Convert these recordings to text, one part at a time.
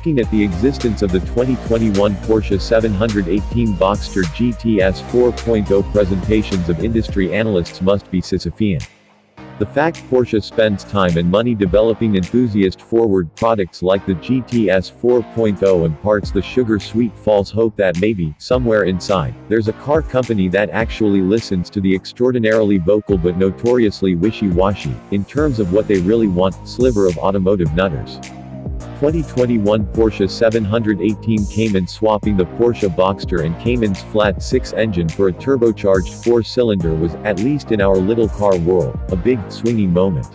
Looking at the existence of the 2021 Porsche 718 Boxster GTS 4.0, presentations of industry analysts must be Sisyphean. The fact Porsche spends time and money developing enthusiast-forward products like the GTS 4.0 imparts the sugar-sweet false hope that maybe, somewhere inside, there's a car company that actually listens to the extraordinarily vocal but notoriously wishy-washy, in terms of what they really want, sliver of automotive nutters. 2021 Porsche 718 Cayman, swapping the Porsche Boxster and Cayman's flat 6 engine for a turbocharged 4-cylinder was, at least in our little car world, a big, swinging moment.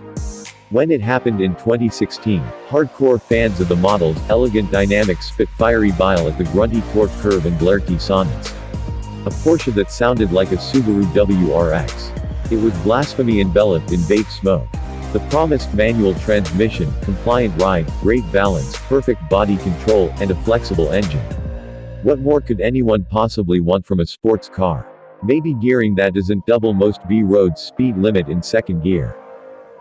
When it happened in 2016, hardcore fans of the model's elegant dynamics spit fiery bile at the grunty torque curve and blarty sonnets. A Porsche that sounded like a Subaru WRX. It was blasphemy enveloped in vape smoke. The promised manual transmission, compliant ride, great balance, perfect body control, and a flexible engine. What more could anyone possibly want from a sports car? Maybe gearing that doesn't double most B-roads' speed limit in second gear.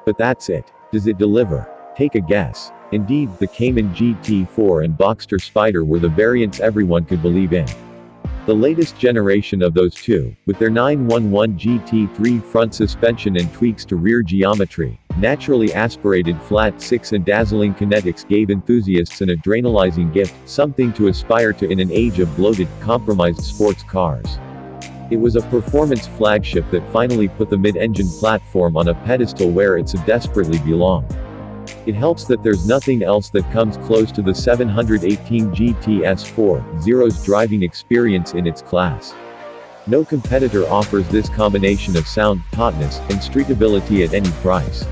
But that's it. Does it deliver? Take a guess. Indeed, the Cayman GT4 and Boxster Spider were the variants everyone could believe in. The latest generation of those two, with their 911 GT3 front suspension and tweaks to rear geometry, naturally aspirated flat 6 and dazzling kinetics, gave enthusiasts an adrenalizing gift, something to aspire to in an age of bloated, compromised sports cars. It was a performance flagship that finally put the mid-engine platform on a pedestal where it so desperately belonged. It helps that there's nothing else that comes close to the 718 GTS 4.0's driving experience in its class. No competitor offers this combination of sound, tautness, and streetability at any price.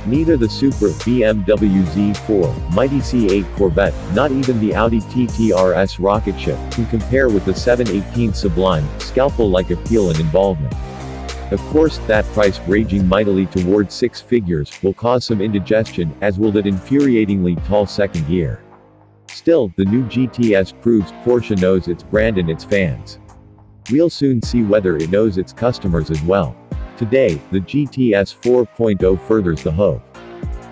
Neither the Supra, BMW Z4, mighty C8 Corvette, not even the Audi TT RS rocket ship, can compare with the 718's sublime, scalpel-like appeal and involvement. Of course, that price, raging mightily towards 6 figures, will cause some indigestion, as will that infuriatingly tall second gear. Still, the new GTS proves Porsche knows its brand and its fans. We'll soon see whether it knows its customers as well. Today, the GTS 4.0 furthers the hope.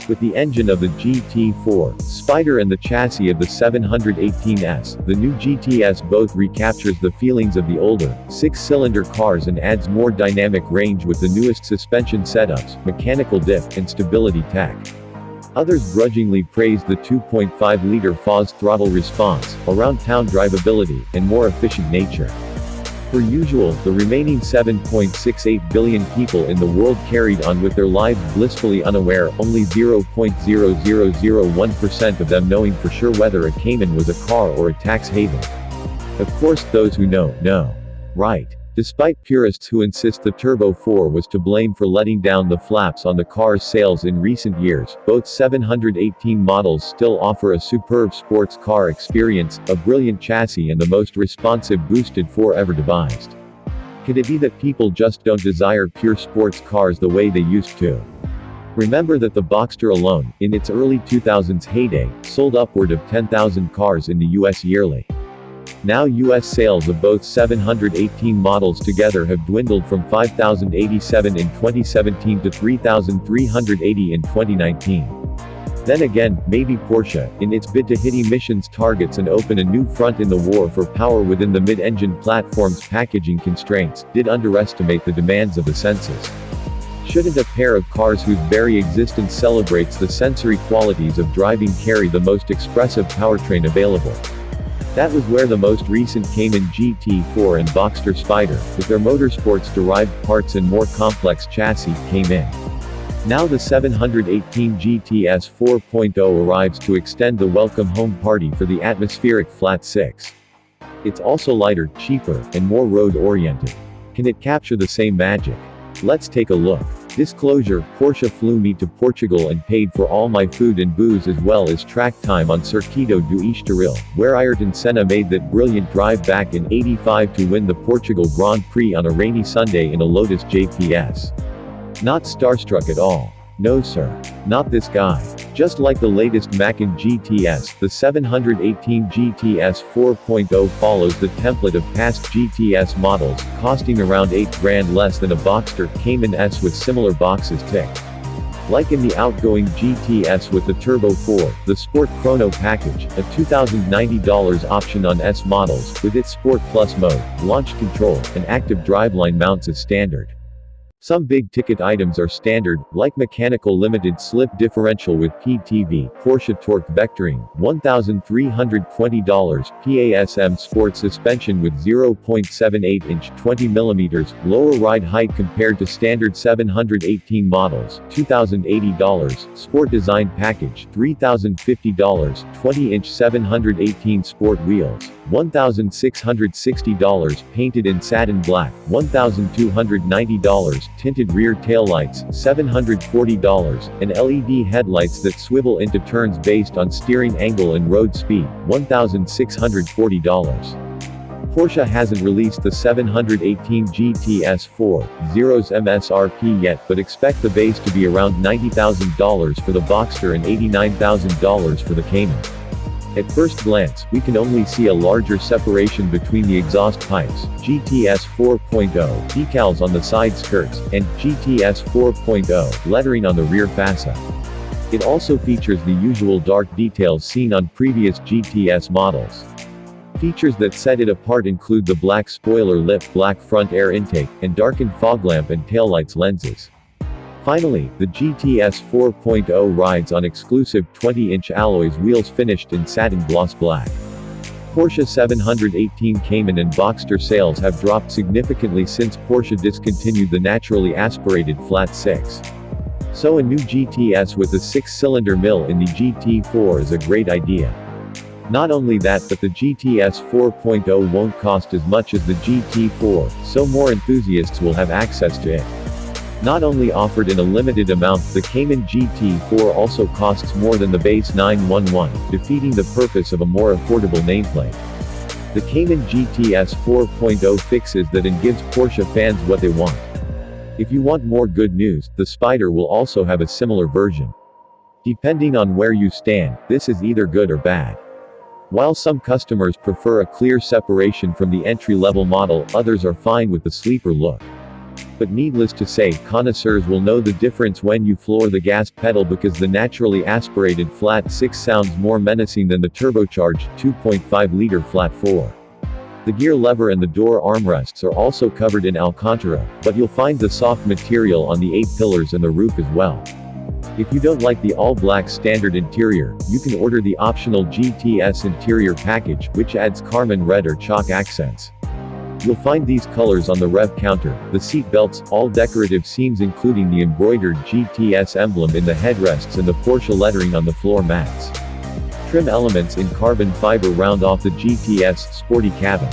With the engine of the GT4 Spider and the chassis of the 718S, the new GTS both recaptures the feelings of the older, 6-cylinder cars and adds more dynamic range with the newest suspension setups, mechanical diff, and stability tech. Others grudgingly praise the 2.5-liter FOS throttle response, around-town drivability, and more efficient nature. Per usual, the remaining 7.68 billion people in the world carried on with their lives blissfully unaware, only 0.0001% of them knowing for sure whether a Cayman was a car or a tax haven. Of course, those who know, know. Right. Despite purists who insist the Turbo 4 was to blame for letting down the flaps on the car's sales in recent years, both 718 models still offer a superb sports car experience, a brilliant chassis and the most responsive boosted 4 ever devised. Could it be that people just don't desire pure sports cars the way they used to? Remember that the Boxster alone, in its early 2000s heyday, sold upward of 10,000 cars in the US yearly. Now US sales of both 718 models together have dwindled from 5,087 in 2017 to 3,380 in 2019. Then again, maybe Porsche, in its bid to hit emissions targets and open a new front in the war for power within the mid-engine platform's packaging constraints, did underestimate the demands of the senses. Shouldn't a pair of cars whose very existence celebrates the sensory qualities of driving carry the most expressive powertrain available? That was where the most recent Cayman GT4 and Boxster Spider, with their motorsports-derived parts and more complex chassis, came in. Now the 718 GTS 4.0 arrives to extend the welcome home party for the atmospheric flat 6. It's also lighter, cheaper, and more road-oriented. Can it capture the same magic? Let's take a look. Disclosure: Porsche flew me to Portugal and paid for all my food and booze as well as track time on Circuito do Estoril, where Ayrton Senna made that brilliant drive back in '85 to win the Portugal Grand Prix on a rainy Sunday in a Lotus JPS. Not starstruck at all. No sir. Not this guy. Just like the latest Cayman GTS, the 718 GTS 4.0 follows the template of past GTS models, costing around $8 grand less than a Boxster Cayman S with similar boxes ticked. Like in the outgoing GTS with the Turbo 4, the Sport Chrono package, a $2,090 option on S models, with its Sport Plus mode, launch control, and active driveline mounts is standard. Some big-ticket items are standard, like mechanical limited slip differential with PTV, Porsche torque vectoring, $1,320, PASM sport suspension with 0.78-inch 20mm, lower ride height compared to standard 718 models, $2,080, sport design package, $3,050, 20-inch 718 sport wheels, $1,660, painted in satin black, $1,290, tinted rear taillights, $740, and LED headlights that swivel into turns based on steering angle and road speed, $1,640. Porsche hasn't released the 718 GTS 4.0's MSRP yet, but expect the base to be around $90,000 for the Boxster and $89,000 for the Cayman. At first glance, we can only see a larger separation between the exhaust pipes, GTS 4.0 decals on the side skirts, and GTS 4.0 lettering on the rear fascia. It also features the usual dark details seen on previous GTS models. Features that set it apart include the black spoiler lip, black front air intake, and darkened fog lamp and taillights lenses. Finally, the GTS 4.0 rides on exclusive 20-inch alloys wheels finished in satin gloss black. Porsche 718 Cayman and Boxster sales have dropped significantly since Porsche discontinued the naturally aspirated flat 6. So a new GTS with a 6-cylinder mill in the GT4 is a great idea. Not only that, but the GTS 4.0 won't cost as much as the GT4, so more enthusiasts will have access to it. Not only offered in a limited amount, the Cayman GT4 also costs more than the base 911, defeating the purpose of a more affordable nameplate. The Cayman GTS 4.0 fixes that and gives Porsche fans what they want. If you want more good news, the Spider will also have a similar version. Depending on where you stand, this is either good or bad. While some customers prefer a clear separation from the entry-level model, others are fine with the sleeper look. But needless to say, connoisseurs will know the difference when you floor the gas pedal, because the naturally aspirated flat 6 sounds more menacing than the turbocharged 2.5-liter flat 4. The gear lever and the door armrests are also covered in Alcantara, but you'll find the soft material on the 8 pillars and the roof as well. If you don't like the all-black standard interior, you can order the optional GTS interior package, which adds carmine red or chalk accents. You'll find these colors on the rev counter, the seat belts, all decorative seams including the embroidered GTS emblem in the headrests and the Porsche lettering on the floor mats. Trim elements in carbon fiber round off the GTS sporty cabin.